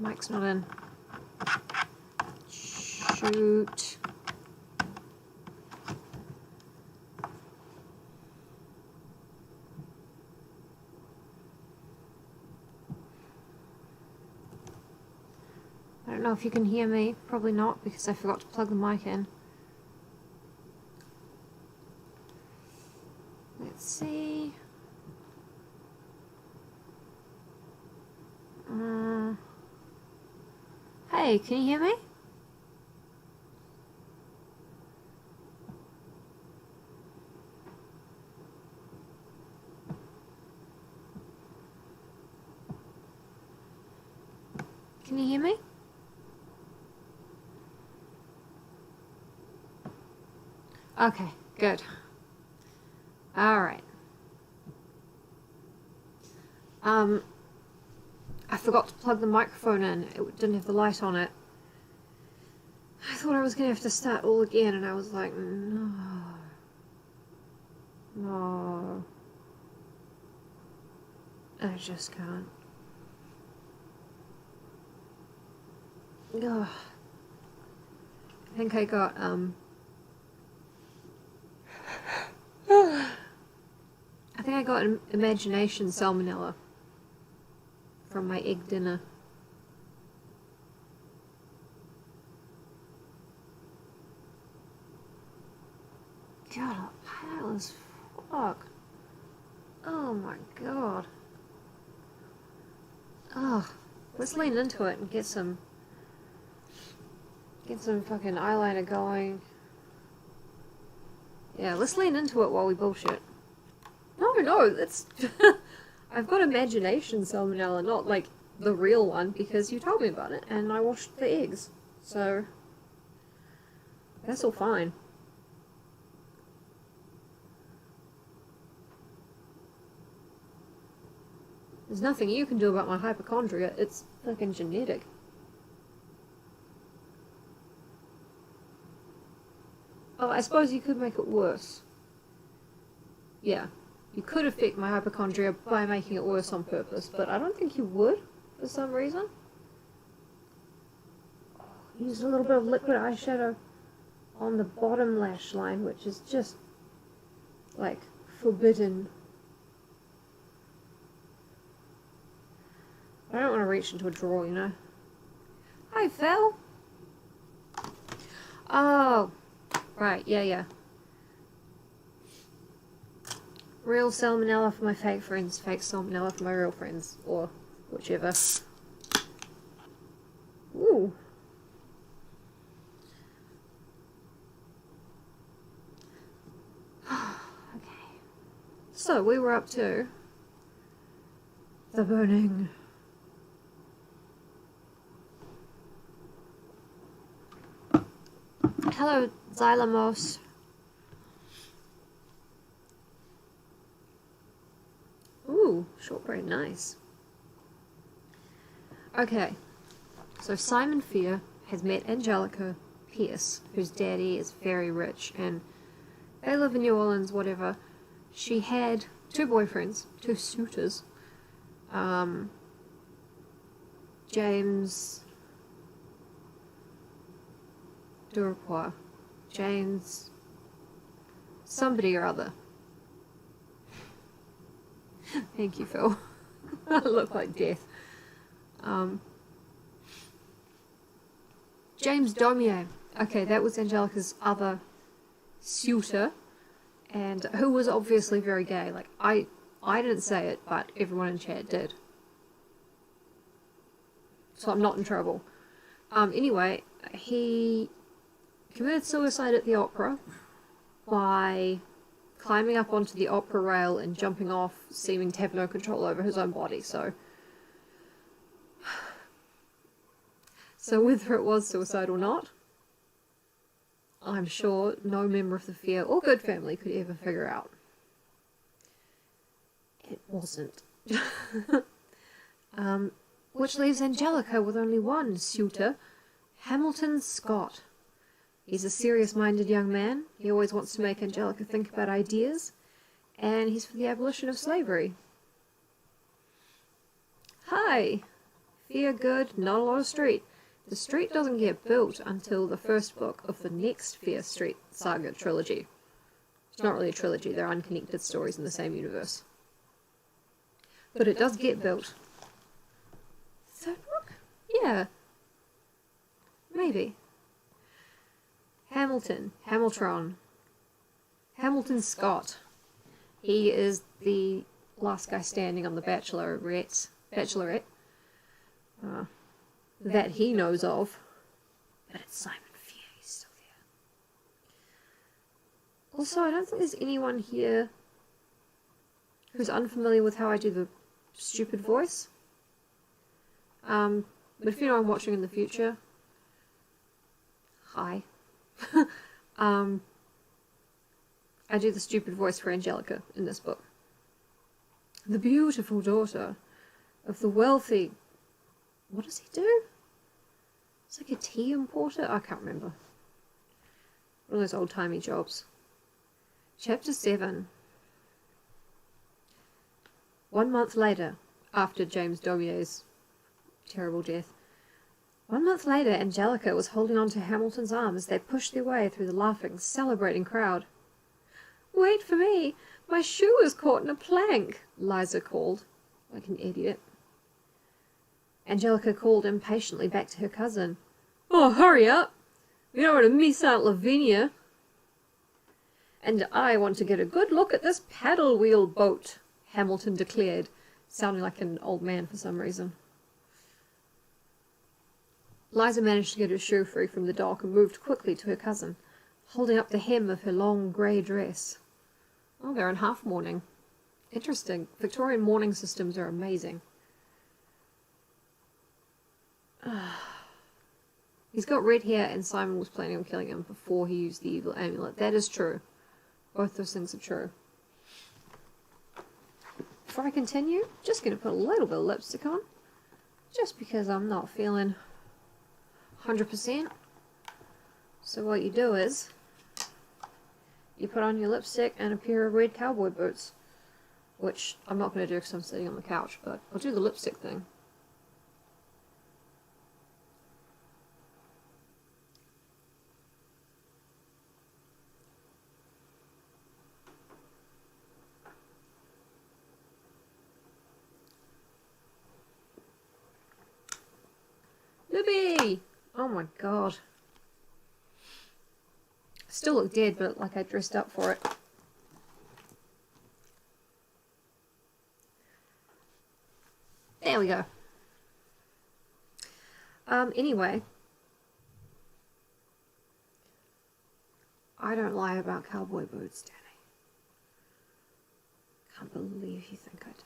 Mike's not in. Shoot. I don't know if you can hear me. Probably not, because I forgot to plug the mic in. Let's see. Hey, can you hear me? Can you hear me? Okay, good. Alright. I forgot to plug the microphone in. It didn't have the light on it. I thought I was going to have to start all again, and I was like, no. No. I just can't. Ugh. I think I got, I think I got an imagination salmonella from my egg dinner. God, pale as fuck. Oh my god. Ugh. Let's lean into it and get some fucking eyeliner going. Yeah, let's lean into it while we bullshit. No, that's... I've got imagination salmonella, not like the real one, because you told me about it, and I washed the eggs. So, that's all fine. There's nothing you can do about my hypochondria, it's fucking genetic. Oh, I suppose you could make it worse. Yeah. You could affect my hypochondria by making it worse on purpose, but I don't think you would, for some reason. Use a little bit of liquid eyeshadow on the bottom lash line, which is just, like, forbidden. I don't want to reach into a drawer, you know. Hi, Phil! Oh, right, yeah. Real salmonella for my fake friends, fake salmonella for my real friends, or whichever. Ooh. Okay. So, we were up to the burning. Hello, Xylamos. Ooh, shortbread, nice. Okay, so Simon Fear has met Angelica Pierce, whose daddy is very rich, and they live in New Orleans, whatever. She had 2 boyfriends, 2 suitors. James Duropois. James somebody or other. Thank you, Phil. I look like death. James Daumier. Okay, that was Angelica's other suitor, and who was obviously very gay. Like, I didn't say it, but everyone in chat did. So I'm not in trouble. Anyway, he committed suicide at the opera by climbing up onto the opera rail and jumping off, seeming to have no control over his own body, so whether it was suicide or not, I'm sure no member of the Fear or Good family could ever figure out. It wasn't. Which leaves Angelica with only one suitor, Hamilton Scott. He's a serious-minded young man. He always wants to make Angelica think about ideas, and he's for the abolition of slavery. Hi, Fear good, not a lot of street. The street doesn't get built until the first book of the next Fear Street saga trilogy. It's not really a trilogy, they're unconnected stories in the same universe. But it does get built. Third book? Yeah. Maybe. Hamilton. Hamilton Scott. He is the last guy standing on the Bachelorette. That he knows of. But it's Simon Fear, he's still there. Also, I don't think there's anyone here who's unfamiliar with how I do the stupid voice. But if you know I'm watching in the future, hi. I do the stupid voice for Angelica in this book. The beautiful daughter of the wealthy... What does he do? It's like a tea importer? I can't remember. One of those old-timey jobs. Chapter 7. 1 month later, after James Daumier's terrible death, 1 month later, Angelica was holding on to Hamilton's arm as they pushed their way through the laughing, celebrating crowd. "Wait for me! My shoe is caught in a plank!" Liza called, like an idiot. Angelica called impatiently back to her cousin. "Oh, hurry up! We don't want to miss Aunt Lavinia." "And I want to get a good look at this paddle wheel boat," Hamilton declared, sounding like an old man for some reason. Liza managed to get her shoe free from the dock and moved quickly to her cousin, holding up the hem of her long grey dress. Oh, they're in half mourning. Interesting. Victorian mourning systems are amazing. He's got red hair and Simon was planning on killing him before he used the evil amulet. That is true. Both those things are true. Before I continue, just going to put a little bit of lipstick on. Just because I'm not feeling 100%. So what you do is, you put on your lipstick and a pair of red cowboy boots. Which I'm not going to do because I'm sitting on the couch, but I'll do the lipstick thing. Libby! Oh my god. Still look dead, but like I dressed up for it. There we go. Anyway. I don't lie about cowboy boots, Danny. Can't believe you think I did.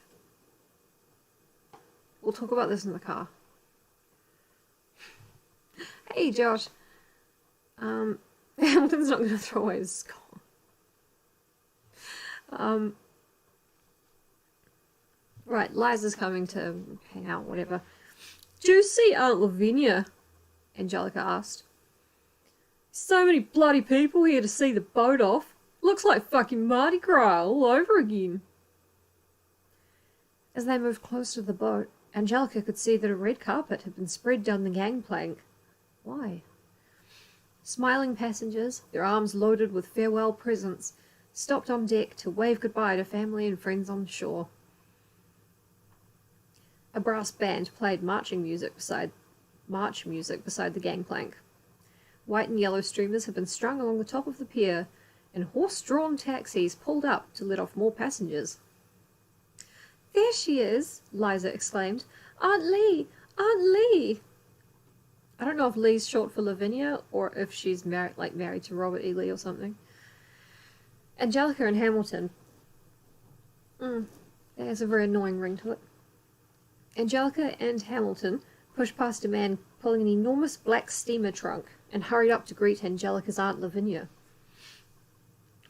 We'll talk about this in the car. Hey, Josh. Hamilton's not going to throw away his skull. Right, Liza's coming to hang out, whatever. "Do you see Aunt Lavinia?" Angelica asked. "So many bloody people here to see the boat off. Looks like fucking Mardi Gras all over again." As they moved close to the boat, Angelica could see that a red carpet had been spread down the gangplank. Why? Smiling passengers, their arms loaded with farewell presents, stopped on deck to wave goodbye to family and friends on the shore. A brass band played march music beside the gangplank. White and yellow streamers had been strung along the top of the pier, and horse-drawn taxis pulled up to let off more passengers. "There she is!" Liza exclaimed. "Aunt Lee! Aunt Lee!" I don't know if Lee's short for Lavinia, or if she's married to Robert E. Lee or something. Angelica and Hamilton. There's a very annoying ring to it. Angelica and Hamilton pushed past a man pulling an enormous black steamer trunk and hurried up to greet Angelica's Aunt Lavinia.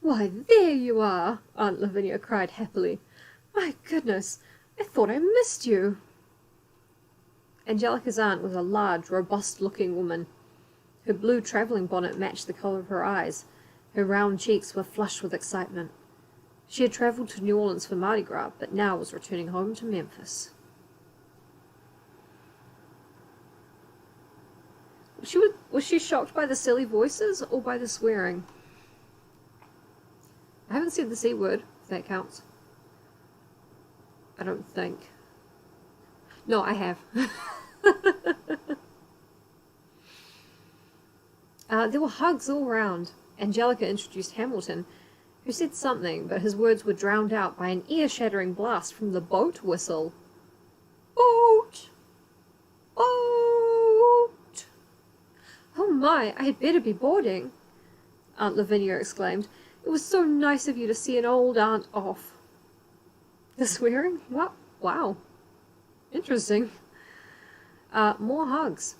"Why, there you are!" Aunt Lavinia cried happily. "My goodness, I thought I missed you." Angelica's aunt was a large, robust-looking woman. Her blue travelling bonnet matched the colour of her eyes. Her round cheeks were flushed with excitement. She had travelled to New Orleans for Mardi Gras, but now was returning home to Memphis. Was she shocked by the silly voices or by the swearing? I haven't said the C word, if that counts. I don't think. No, I have. There were hugs all round. Angelica introduced Hamilton, who said something, but his words were drowned out by an ear-shattering blast from the boat whistle. Boat! Boat! Oh my, I had better be boarding, Aunt Lavinia exclaimed. It was so nice of you to see an old aunt off. The swearing? What? Wow. Interesting. More hugs.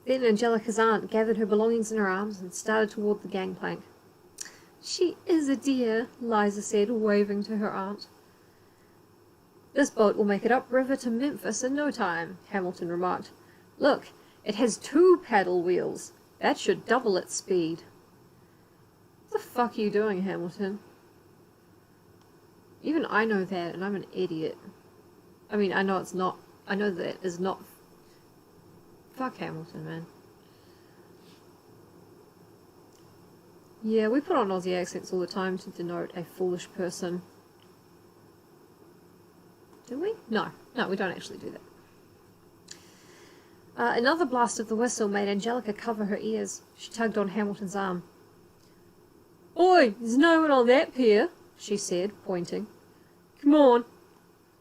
Then Angelica's aunt gathered her belongings in her arms and started toward the gangplank. She is a dear, Liza said, waving to her aunt. This boat will make it upriver to Memphis in no time, Hamilton remarked. Look, it has 2 paddle wheels. That should double its speed. What the fuck are you doing, Hamilton? Even I know that, and I'm an idiot. I mean, I know that is not... Fuck Hamilton, man. Yeah, we put on Aussie accents all the time to denote a foolish person. Do we? No, we don't actually do that. Another blast of the whistle made Angelica cover her ears. She tugged on Hamilton's arm. Oi, there's no one on that pier, she said, pointing. Come on.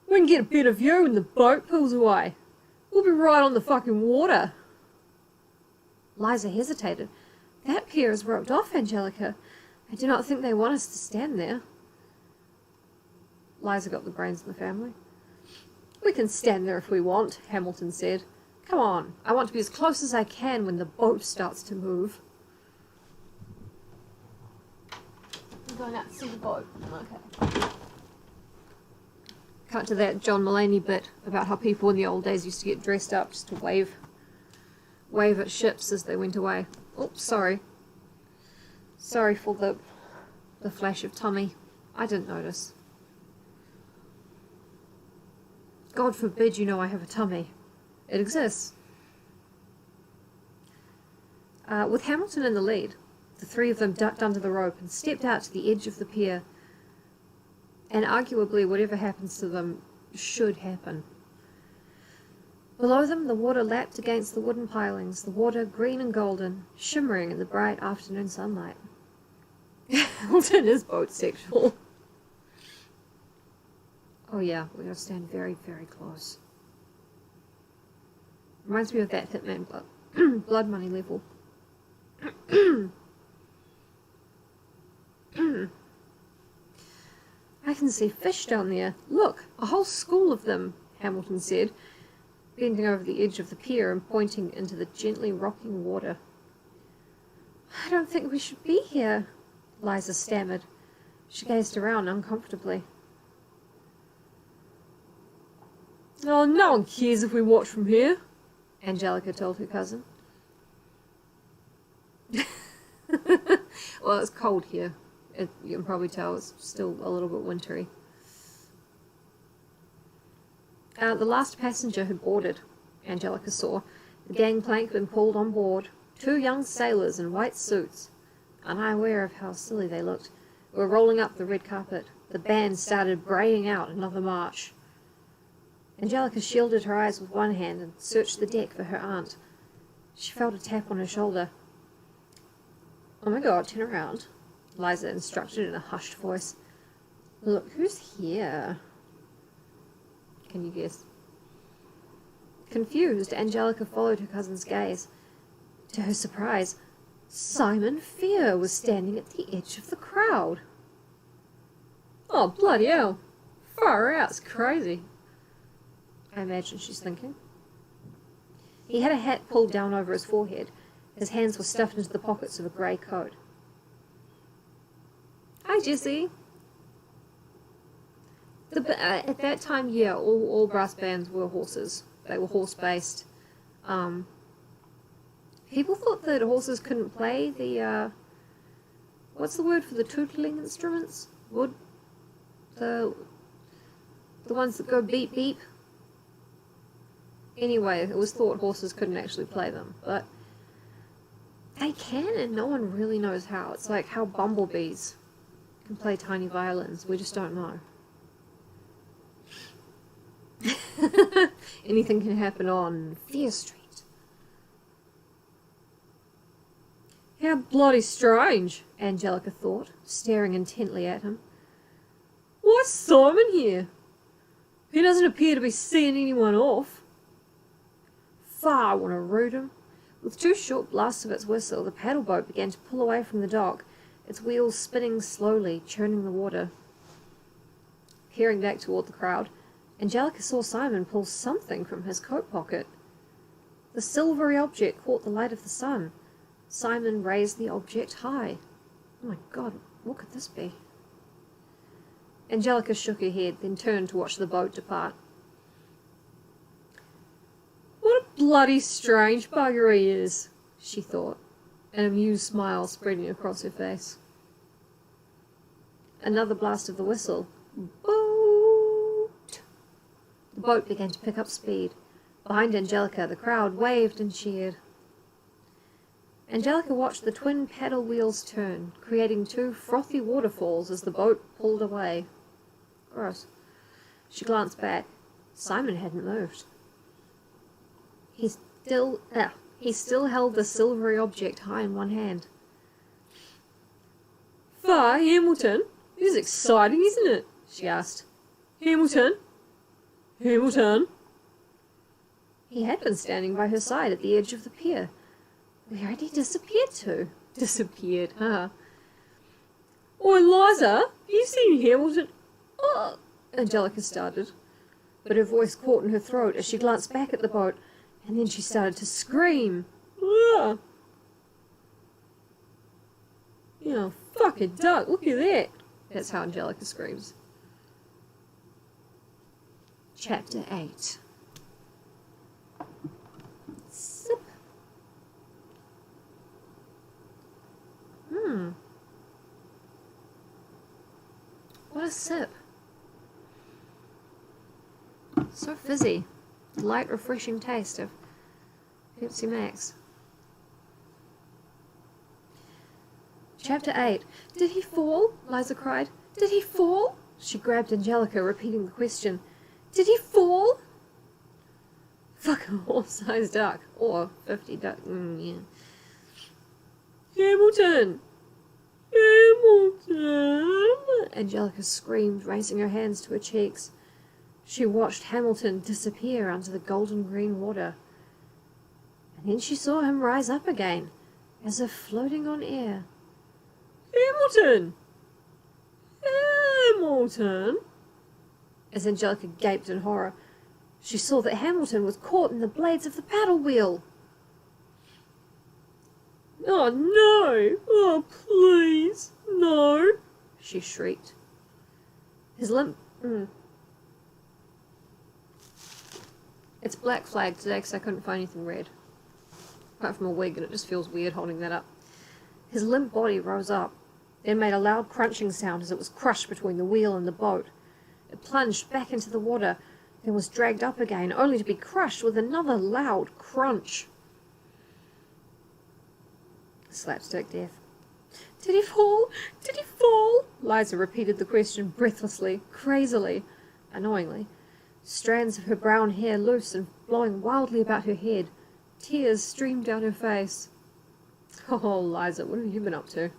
We can get a better view when the boat pulls away. We'll be right on the fucking water. Liza hesitated. That pier is roped off, Angelica. I do not think they want us to stand there. Liza got the brains in the family. We can stand there if we want, Hamilton said. Come on, I want to be as close as I can when the boat starts to move. I'm going out to see the boat. Okay. Cut to that John Mulaney bit about how people in the old days used to get dressed up just to wave at ships as they went away. Oops, sorry. Sorry for the flash of tummy. I didn't notice. God forbid you know I have a tummy. It exists. With Hamilton in the lead, the 3 of them ducked under the rope and stepped out to the edge of the pier. And arguably whatever happens to them should happen. Below them, the water lapped against the wooden pilings, the water green and golden, shimmering in the bright afternoon sunlight. Hamilton is boat sexual. Oh yeah, we gotta stand very, very close. Reminds me of that Hitman Blood Money level. I can see fish down there. Look, a whole school of them, Hamilton said, bending over the edge of the pier and pointing into the gently rocking water. I don't think we should be here, Liza stammered. She gazed around uncomfortably. Oh, no one cares if we watch from here, Angelica told her cousin. Well, it's cold here. You can probably tell it's still a little bit wintry. The last passenger had boarded, Angelica saw. The gangplank had been pulled on board. 2 young sailors in white suits, unaware of how silly they looked, were rolling up the red carpet. The band started braying out another march. Angelica shielded her eyes with one hand and searched the deck for her aunt. She felt a tap on her shoulder. Oh my god, turn around, Liza instructed in a hushed voice. Look, who's here? Can you guess? Confused, Angelica followed her cousin's gaze. To her surprise, Simon Fear was standing at the edge of the crowd. Oh, bloody hell. Far out, it's crazy, I imagine she's thinking. He had a hat pulled down over his forehead. His hands were stuffed into the pockets of a grey coat. Hi, Jessie. At that time, yeah, all brass bands were horses. They were horse-based. People thought that horses couldn't play the, what's the word for the tootling instruments? Wood? The ones that go beep beep? Anyway, it was thought horses couldn't actually play them, but they can, and no one really knows how. It's like how bumblebees can play tiny violins. We just don't know. Anything can happen on Fear Street. How bloody strange, Angelica thought, staring intently at him. Why's Simon here? He doesn't appear to be seeing anyone off. Far, I want to root him. With 2 short blasts of its whistle, the paddle boat began to pull away from the dock, its wheels spinning slowly, churning the water. Peering back toward the crowd, Angelica saw Simon pull something from his coat pocket. The silvery object caught the light of the sun. Simon raised the object high. Oh my God, what could this be? Angelica shook her head, then turned to watch the boat depart. What a bloody strange bugger he is, she thought, an amused smile spreading across her face. Another blast of the whistle. Boat! The boat began to pick up speed. Behind Angelica, the crowd waved and cheered. Angelica watched the twin paddle wheels turn, creating 2 frothy waterfalls as the boat pulled away. Gross. She glanced back. Simon hadn't moved. He still held the silvery object high in one hand. Far, Hamilton? This is exciting, isn't it? She asked. Hamilton? Hamilton? He had been standing by her side at the edge of the pier. Where had he disappeared to? Disappeared, huh? Oi, Liza, have you seen Hamilton? Oh, Angelica started, but her voice caught in her throat as she glanced back at the boat, and then she started to scream. Ah! You know, fucking duck, look at that! That's how Angelica screams. Chapter 8. Sip. What a sip. So fizzy. Light, refreshing taste of Pepsi Max. Chapter 8. Did he fall? Liza cried. Did he fall? She grabbed Angelica, repeating the question. Did he fall? Fuck a horse-sized duck. Or 50 duck. Yeah. Hamilton! Hamilton! Angelica screamed, raising her hands to her cheeks. She watched Hamilton disappear under the golden-green water. And then she saw him rise up again, as if floating on air. Hamilton! Hamilton! As Angelica gaped in horror, she saw that Hamilton was caught in the blades of the paddle wheel. Oh, no! Oh, please! No! She shrieked. His limp... It's Black Flag today because I couldn't find anything red. Apart from a wig, and it just feels weird holding that up. His limp body rose up, then made a loud crunching sound as it was crushed between the wheel and the boat. It plunged back into the water, then was dragged up again, only to be crushed with another loud crunch. Slapstick death. Did he fall? Did he fall? Liza repeated the question breathlessly, crazily, annoyingly. Strands of her brown hair loose and blowing wildly about her head. Tears streamed down her face. Oh, Liza, what have you been up to?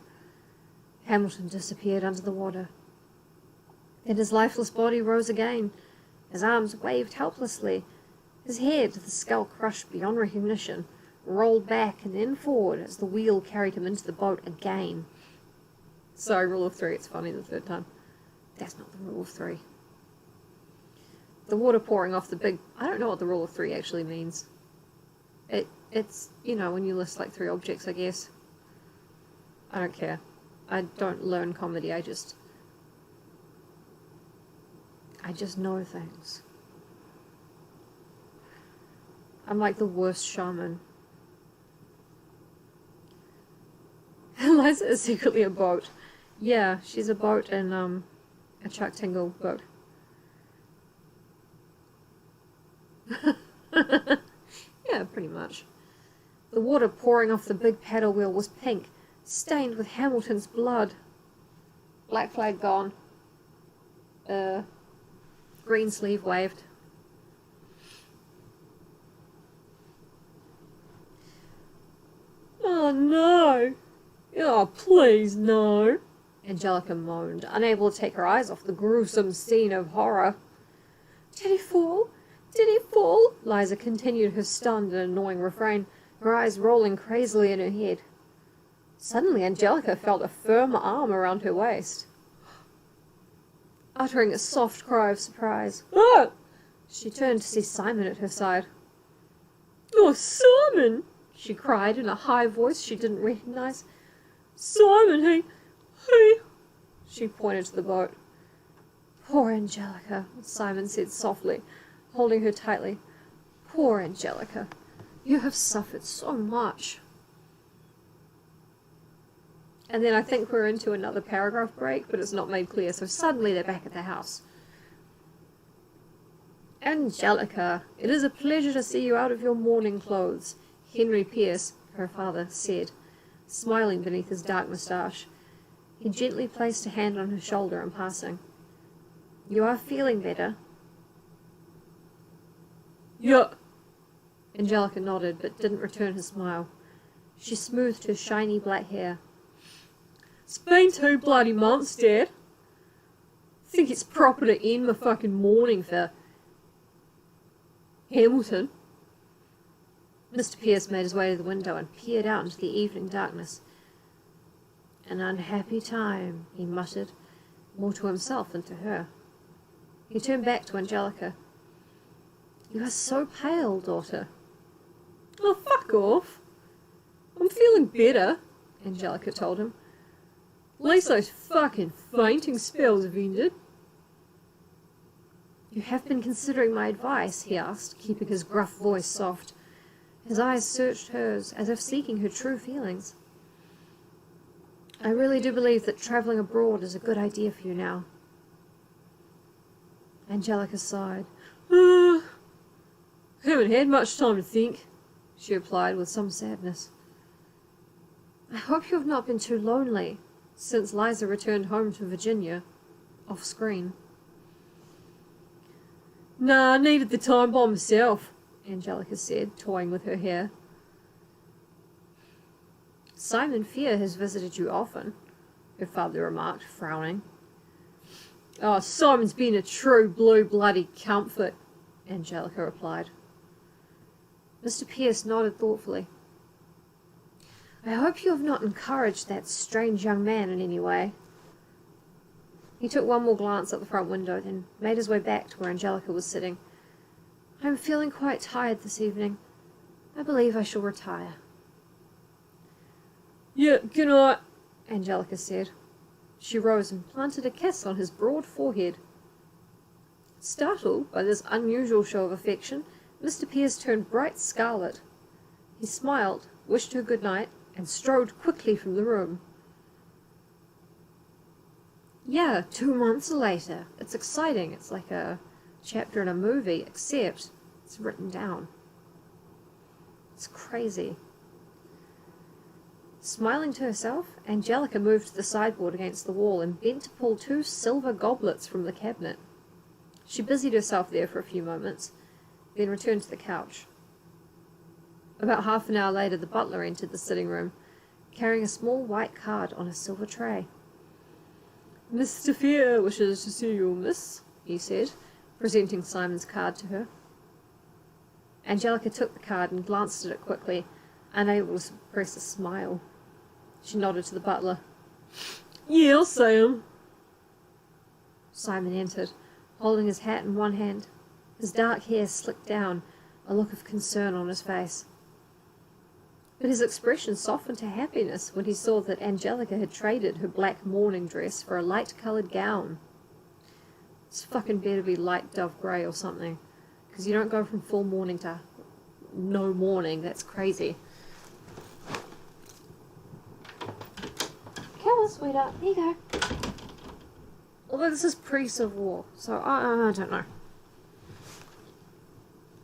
Hamilton disappeared under the water. Then his lifeless body rose again. His arms waved helplessly. His head, the skull crushed beyond recognition, rolled back and then forward as the wheel carried him into the boat again. Sorry, rule of 3, it's funny the 3rd time. That's not the rule of 3. The water pouring off the big... I don't know what the rule of 3 actually means. It's, you know, when you list like 3 objects, I guess. I don't care. I don't learn comedy, I just know things. I'm like the worst shaman. Liza is secretly a boat. Yeah, she's a boat in a Chuck Tingle boat. Yeah, pretty much. The water pouring off the big paddle wheel was pink, stained with Hamilton's blood. Black flag gone. Green sleeve waved. Oh no! Oh, please no! Angelica moaned, unable to take her eyes off the gruesome scene of horror. Did he fall? Did he fall? Liza continued her stunned and annoying refrain, her eyes rolling crazily in her head. Suddenly Angelica felt a firm arm around her waist. Uttering a soft cry of surprise, "Ah!" she turned to see Simon at her side. "Oh, Simon!" she cried in a high voice she didn't recognize. "Simon, he... She pointed to the boat. "Poor Angelica," Simon said softly, holding her tightly. "Poor Angelica. You have suffered so much." And then I think we're into another paragraph break, but it's not made clear, so suddenly they're back at the house. "Angelica, it is a pleasure to see you out of your mourning clothes," Henry Pierce, her father, said, smiling beneath his dark moustache. He gently placed a hand on her shoulder in passing. "You are feeling better?" "Yeah." Angelica nodded, but didn't return his smile. She smoothed her shiny black hair. "It's been 2 bloody months, Dad. Think it's proper to end my fucking mourning for... Hamilton." Mr. Pierce made his way to the window and peered out into the evening darkness. "An unhappy time," he muttered, more to himself than to her. He turned back to Angelica. "You are so pale, daughter." "Oh, fuck off. I'm feeling better," Angelica told him. "At least those fucking fainting spells have ended." "You have been considering my advice?" he asked, keeping his gruff voice soft. His eyes searched hers, as if seeking her true feelings. "I really do believe that travelling abroad is a good idea for you now." Angelica sighed. "Haven't had much time to think," she replied with some sadness. "I hope you have not been too lonely since Liza returned home to Virginia, off screen." "Nah, I needed the time by myself," Angelica said, toying with her hair. "Simon Fear has visited you often," her father remarked, frowning. "Oh, Simon's been a true blue-bloody comfort," Angelica replied. Mr. Pierce nodded thoughtfully. "I hope you have not encouraged that strange young man in any way." He took one more glance at the front window, then made his way back to where Angelica was sitting. "I'm feeling quite tired this evening. I believe I shall retire." "Yeah, good night," Angelica said. She rose and planted a kiss on his broad forehead. Startled by this unusual show of affection, Mr. Pierce turned bright scarlet. He smiled, wished her good night, and strode quickly from the room. Yeah, 2 months later. It's exciting. It's like a chapter in a movie, except it's written down. It's crazy. Smiling to herself, Angelica moved to the sideboard against the wall and bent to pull 2 silver goblets from the cabinet. She busied herself there for a few moments, then returned to the couch. About half an hour later, the butler entered the sitting room, carrying a small white card on a silver tray. "Mr. Fear wishes to see you, miss," he said, presenting Simon's card to her. Angelica took the card and glanced at it quickly, unable to suppress a smile. She nodded to the butler. "Yeah, I'll see him." Simon entered, holding his hat in one hand, his dark hair slicked down, a look of concern on his face. But his expression softened to happiness when he saw that Angelica had traded her black mourning dress for a light-coloured gown. It's fucking better be light dove grey or something, because you don't go from full mourning to no mourning. That's crazy. Come on, sweetheart. Here you go. Although this is pre-Civil War, so I don't know.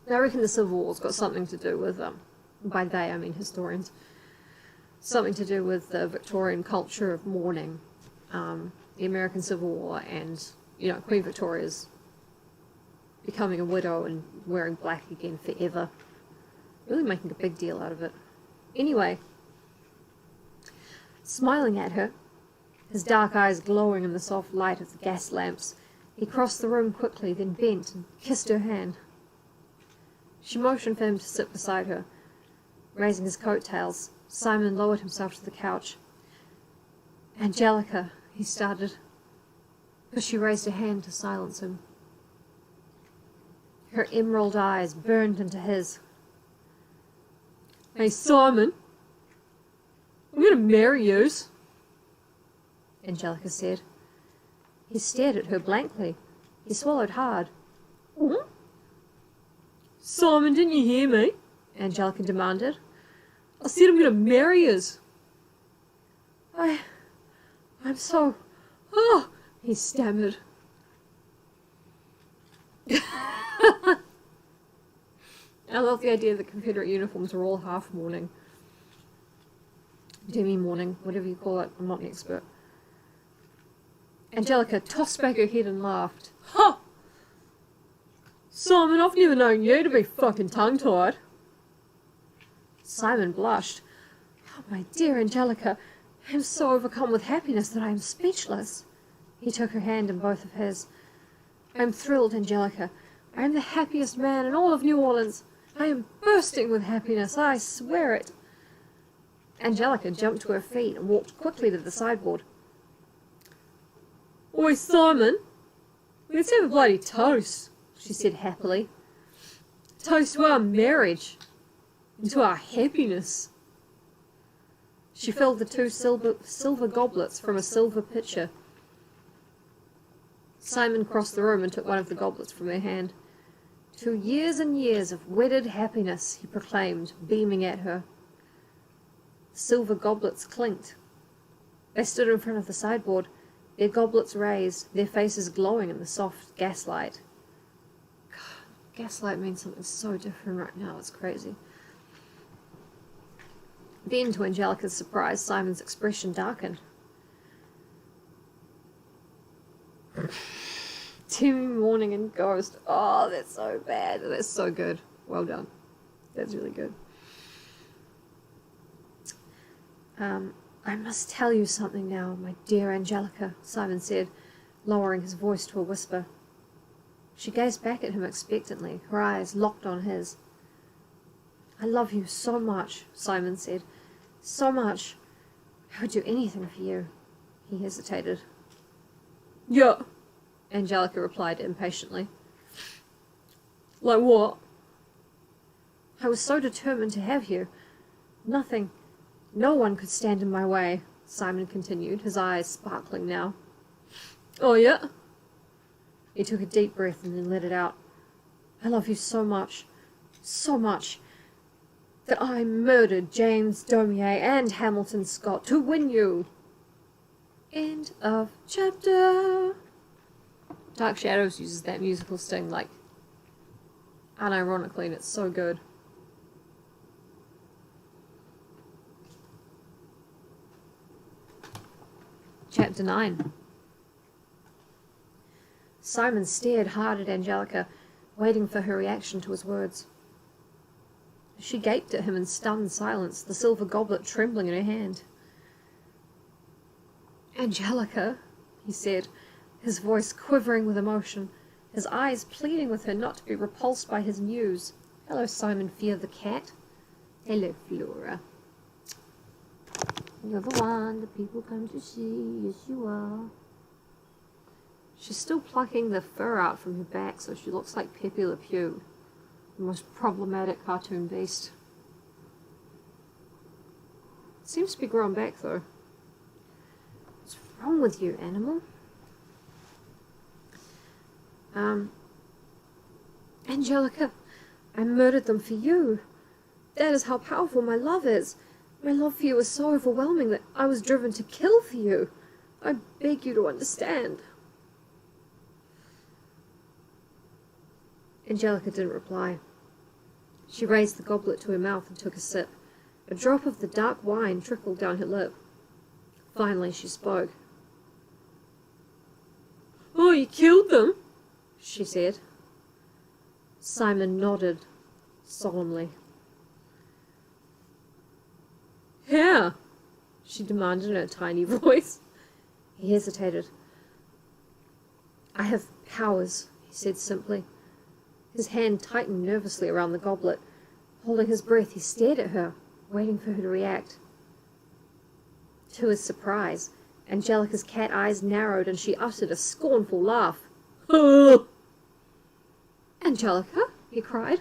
I reckon the Civil War's got something to do with, by they I mean historians, something to do with the Victorian culture of mourning, the American Civil War, and, you know, Queen Victoria's becoming a widow and wearing black again forever. Really making a big deal out of it. Anyway, smiling at her, his dark eyes glowing in the soft light of the gas lamps, he crossed the room quickly, then bent and kissed her hand. She motioned for him to sit beside her. Raising his coattails, Simon lowered himself to the couch. "Angelica," he started, but she raised a hand to silence him. Her emerald eyes burned into his. "Hey, Simon, I'm gonna marry yous," Angelica said. He stared at her blankly. He swallowed hard. "Hmm?" "Simon, didn't you hear me?" Angelica demanded. "I said I'm gonna marry yous." I'm so... Oh, he stammered. I love the idea that Confederate uniforms are all half mourning. Demi-mourning, whatever you call it. I'm not an expert. Angelica tossed back her head and laughed. "Ha! Simon, I've never known you to be fucking tongue-tied." Simon blushed. "Oh, my dear Angelica, I am so overcome with happiness that I am speechless." He took her hand in both of his. "I am thrilled, Angelica. I am the happiest man in all of New Orleans. I am bursting with happiness, I swear it." Angelica jumped to her feet and walked quickly to the sideboard. "Oi, Simon, let's have a bloody toast," she said happily. "Toast to our marriage and to our happiness." She filled the two silver goblets from a silver pitcher. Simon crossed the room and took one of the goblets from her hand. "To years and years of wedded happiness," he proclaimed, beaming at her. The silver goblets clinked. They stood in front of the sideboard, their goblets raised, their faces glowing in the soft gaslight. God, gaslight means something so different right now, it's crazy. Then, to Angelica's surprise, Simon's expression darkened. Timmy Morning and Ghost. Oh, that's so bad. That's so good. Well done. That's really good. "I must tell you something now, my dear Angelica," Simon said, lowering his voice to a whisper. She gazed back at him expectantly, her eyes locked on his. "I love you so much," Simon said. "So much. I would do anything for you." He hesitated. "Yeah," Angelica replied impatiently. "Like what?" "I was so determined to have you. Nothing, no one could stand in my way," Simon continued, his eyes sparkling now. "Oh, yeah?" He took a deep breath and then let it out. "I love you so much, that I murdered James Daumier and Hamilton Scott to win you." End of chapter. Dark Shadows uses that musical sting, like, unironically, and it's so good. Chapter 9. Simon stared hard at Angelica, waiting for her reaction to his words. She gaped at him in stunned silence, the silver goblet trembling in her hand. "Angelica," he said, his voice quivering with emotion, his eyes pleading with her not to be repulsed by his news. "Hello, Simon Fear the cat." "Hello, Flora." "You're the one that people come to see, yes you are." She's still plucking the fur out from her back, so she looks like Pepe Le Pew, the most problematic cartoon beast. Seems to be growing back, though. What's wrong with you, animal? Angelica, I murdered them for you. That is how powerful my love is. My love for you is so overwhelming that I was driven to kill for you. I beg you to understand. Angelica didn't reply. She raised the goblet to her mouth and took a sip. A drop of the dark wine trickled down her lip. Finally she spoke. "Oh, you killed them?" she said. Simon nodded solemnly. "How?" she demanded in a tiny voice. He hesitated. "I have powers," he said simply. His hand tightened nervously around the goblet. Holding his breath, he stared at her, waiting for her to react. To his surprise, Angelica's cat eyes narrowed and she uttered a scornful laugh. "Oh!" "Angelica?" he cried.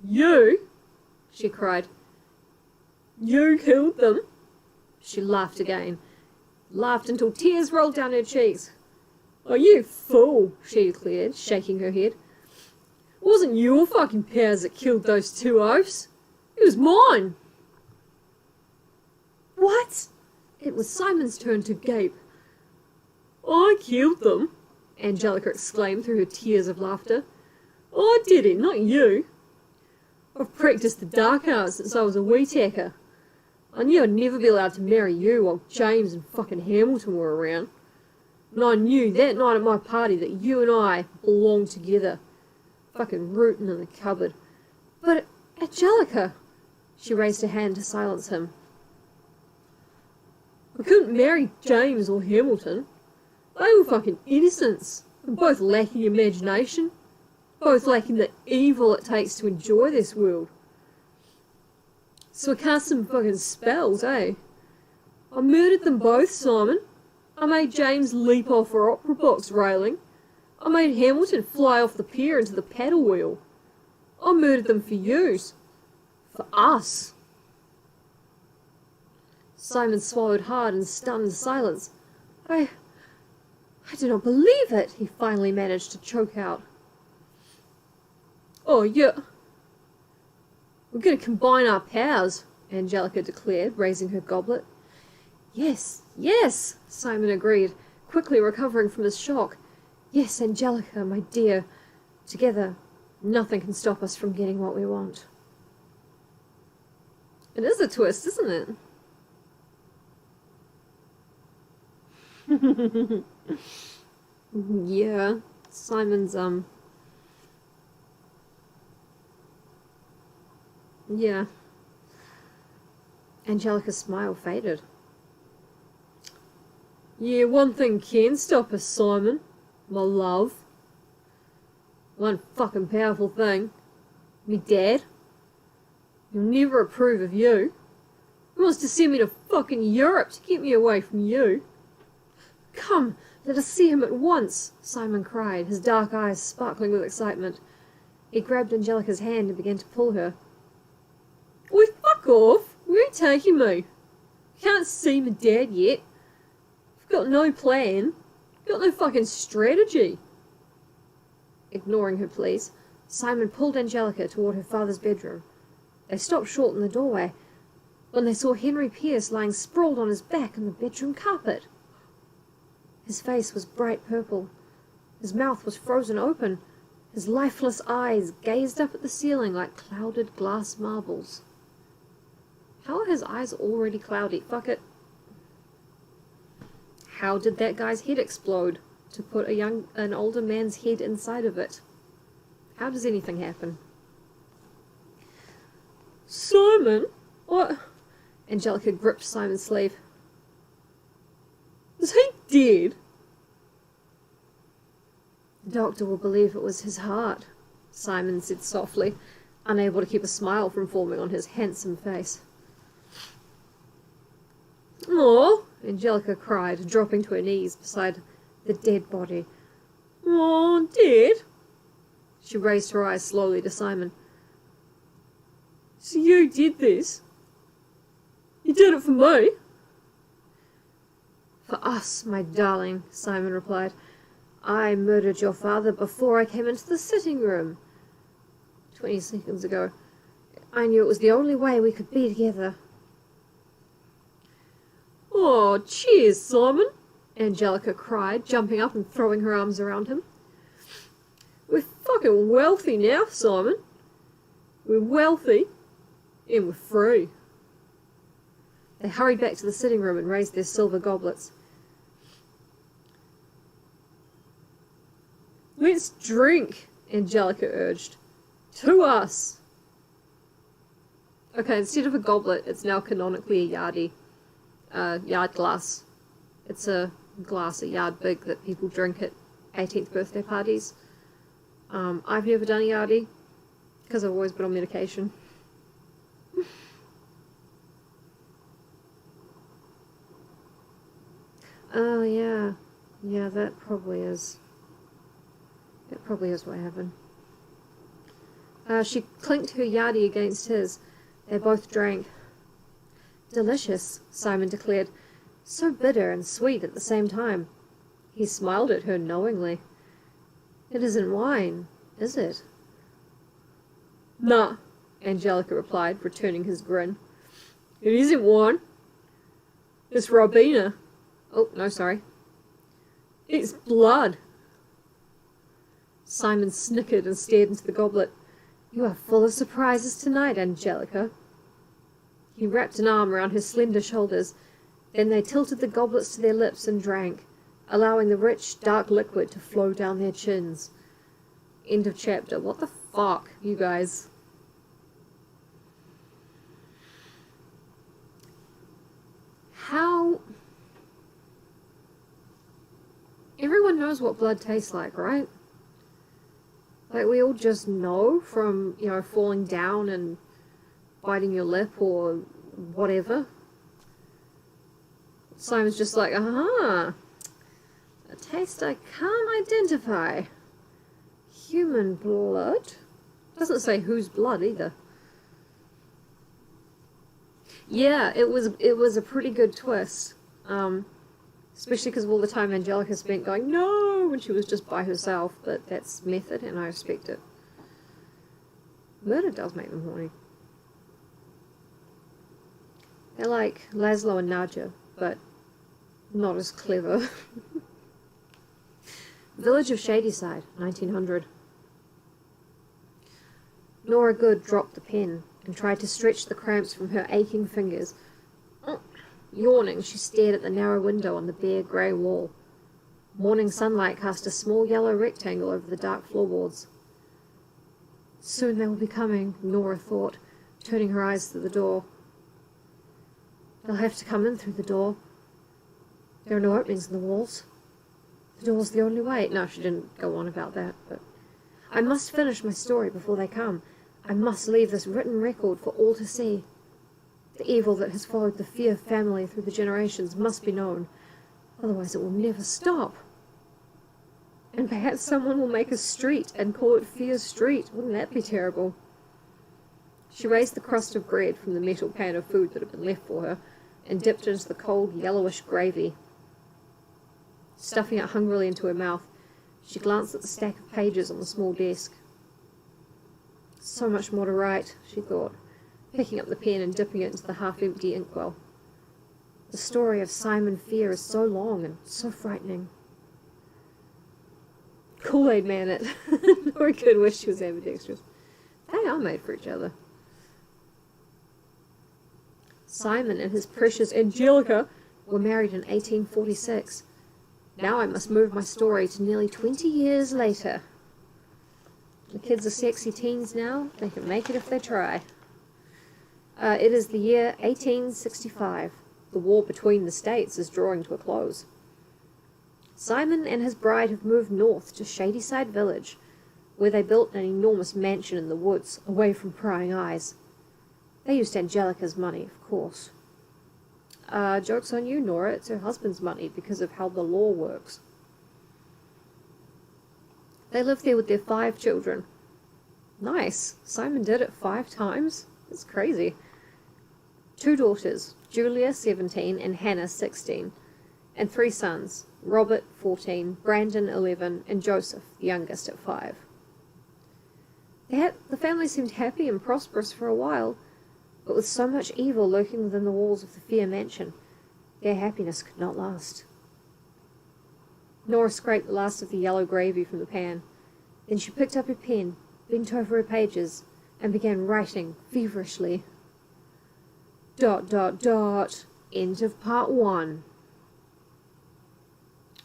"You?" she cried. "You killed them?" She laughed again. Laughed until tears rolled down her cheeks. "Oh, you fool," she declared, shaking her head. "It wasn't your fucking powers that killed those two oafs. It was mine." "What?" It was Simon's turn to gape. "I killed them," Angelica exclaimed through her tears of laughter. "I did it, not you. I've practiced the dark arts since I was a wee tacker. I knew I'd never be allowed to marry you while James and fucking Hamilton were around. And I knew that night at my party that you and I belonged together. Fucking rootin' in the cupboard. But, Angelica," she raised her hand to silence him. "I couldn't marry James or Hamilton. They were fucking innocents, and both lacking imagination, both lacking the evil it takes to enjoy this world. So I cast some fucking spells, eh? I murdered them both, Simon. I made James leap off our opera box railing. I made Hamilton fly off the pier into the paddle wheel. I murdered them for yous. For us." Simon swallowed hard in stunned silence. I do not believe it," he finally managed to choke out. "Oh, yeah. We're going to combine our powers," Angelica declared, raising her goblet. "Yes, yes," Simon agreed, quickly recovering from his shock. "Yes, Angelica, my dear. Together, nothing can stop us from getting what we want." It is a twist, isn't it? Yeah, Simon's, yeah. Angelica's smile faded. "Yeah, one thing can stop us, Simon, my love. One fucking powerful thing. Me dad. He'll never approve of you. He wants to send me to fucking Europe to get me away from you." "Come, let us see him at once," Simon cried, his dark eyes sparkling with excitement. He grabbed Angelica's hand and began to pull her. "Oi, fuck off! Where are you taking me? I can't see my dad yet. I've got no plan. I've got no fucking strategy." Ignoring her pleas, Simon pulled Angelica toward her father's bedroom. They stopped short in the doorway when they saw Henry Pierce lying sprawled on his back on the bedroom carpet. His face was bright purple. His mouth was frozen open. His lifeless eyes gazed up at the ceiling like clouded glass marbles. How are his eyes already cloudy? Fuck it. How did that guy's head explode to put an older man's head inside of it? How does anything happen? "Simon, what?" Angelica gripped Simon's sleeve. "Is he dead?" "The doctor will believe it was his heart," Simon said softly, unable to keep a smile from forming on his handsome face. "Aw," Angelica cried, dropping to her knees beside the dead body. "Aw, dead?" She raised her eyes slowly to Simon. "So you did this? You did it for me?" "For us, my darling," Simon replied. "I murdered your father before I came into the sitting room 20 seconds ago. I knew it was the only way we could be together." "Oh, cheers, Simon," Angelica cried, jumping up and throwing her arms around him. "We're fucking wealthy now, Simon. We're wealthy, and we're free. They hurried back to the sitting room and raised their silver goblets. Let's drink, Angelica urged. To us! Okay, instead of a goblet, it's now canonically a yardie. Yard glass. It's a glass a yard big that people drink at 18th birthday parties. I've never done a yardie, because I've always been on medication. Oh, yeah. Yeah, that probably is. That probably is what happened. She clinked her yardie against his. They both drank. Delicious, Simon declared. So bitter and sweet at the same time. He smiled at her knowingly. It isn't wine, is it? Nah, Angelica replied, returning his grin. It isn't wine. It's Robina. Oh, no, sorry. It's blood. Simon snickered and stared into the goblet. You are full of surprises tonight, Angelica. He wrapped an arm around her slender shoulders. Then they tilted the goblets to their lips and drank, allowing the rich, dark liquid to flow down their chins. End of chapter. What the fuck, you guys? How... Everyone knows what blood tastes like, right? Like, we all just know from, you know, falling down and biting your lip or whatever. Simon's just like, a taste I can't identify. Human blood? Doesn't say whose blood either. Yeah, it was a pretty good twist. Especially because of all the time Angelica spent going, no, when she was just by herself. But that's method, and I respect it. Murder does make them horny. They're like Laszlo and Nadja, but not as clever. Village of Shadyside, 1900. Nora Good dropped the pen and tried to stretch the cramps from her aching fingers. Yawning, she stared at the narrow window on the bare grey wall. Morning sunlight cast a small yellow rectangle over the dark floorboards. Soon they will be coming, Nora thought, turning her eyes to the door. They'll have to come in through the door. There are no openings in the walls. The door's the only way. No, she didn't go on about that, but... I must finish my story before they come. I must leave this written record for all to see. The evil that has followed the Fear family through the generations must be known. Otherwise it will never stop. And perhaps someone will make a street and call it Fear Street. Wouldn't that be terrible? She raised the crust of bread from the metal pan of food that had been left for her and dipped it into the cold, yellowish gravy. Stuffing it hungrily into her mouth, she glanced at the stack of pages on the small desk. So much more to write, she thought, picking up the pen and dipping it into the half-empty inkwell. The story of Simon Fear is so long and so frightening. Kool-Aid Man it. Nora could wish she was ambidextrous. They are made for each other. Simon and his precious Angelica were married in 1846. Now I must move my story to nearly 20 years later. The kids are sexy teens now. They can make it if they try. It is the year 1865. The war between the states is drawing to a close. Simon and his bride have moved north to Shadyside Village, where they built an enormous mansion in the woods, away from prying eyes. They used Angelica's money, of course. Joke's on you, Nora. It's her husband's money because of how the law works. They live there with their 5 children. Nice. Simon did it 5 times? That's crazy. 2 daughters, Julia, 17, and Hannah, 16. And 3 sons, Robert, 14, Brandon, 11, and Joseph, the youngest, at 5. The family seemed happy and prosperous for a while, but with so much evil lurking within the walls of the Fear mansion, their happiness could not last. Nora scraped the last of the yellow gravy from the pan. Then she picked up her pen, bent over her pages, and began writing feverishly. ... End of part 1.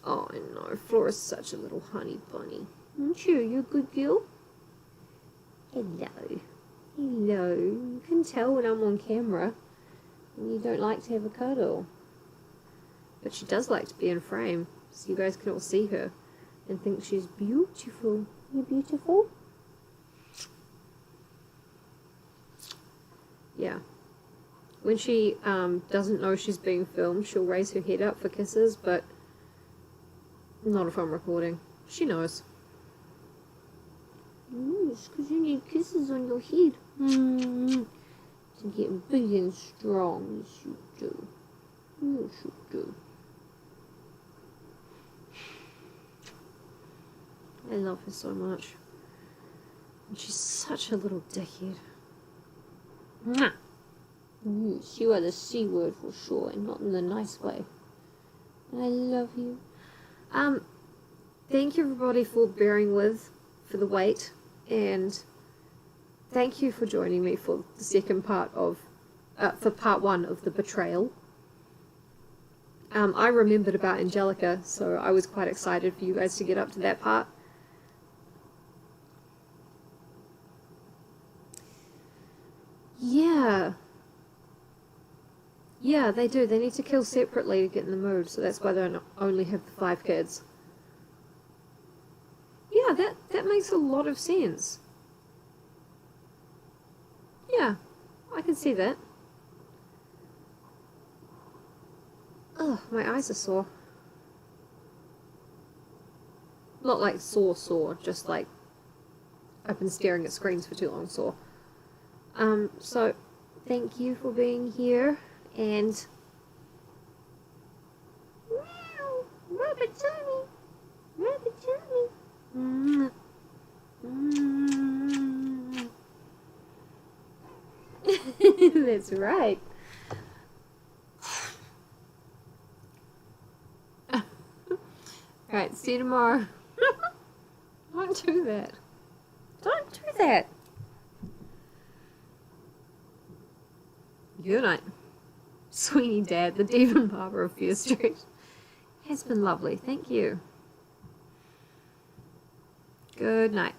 Oh, no, Flora's such a little honey bunny. Aren't you? You're a good girl? Hello. Hello. You can tell when I'm on camera and you don't like to have a cuddle. But she does like to be in frame, so you guys can all see her and think she's beautiful. You're beautiful? Yeah. When she doesn't know she's being filmed, she'll raise her head up for kisses, but not if I'm recording. She knows. It's because you need kisses on your head. To get big and strong. Yes, you do. Yes, you do. I love her so much. And she's such a little dickhead. Mwah! Yes, you are the C word for sure, and not in the nice way. I love you. Thank you everybody for bearing with for the wait, and thank you for joining me for the second part of, for part 1 of the Betrayal. I remembered about Angelica, so I was quite excited for you guys to get up to that part. Yeah. Yeah, they do. They need to kill separately to get in the mood, so that's why they only have the 5 kids. Yeah, that makes a lot of sense. Yeah, I can see that. Ugh, my eyes are sore. Not like sore, just like I've been staring at screens for too long sore. So, thank you for being here. And meow, rabbit tummy, rabbit tummy. That's right. Alright, see you tomorrow. Don't do that. Don't do that. Good night. Sweeney Dad, the Demon Barber of Fear Street. It's been lovely, thank you. Good night.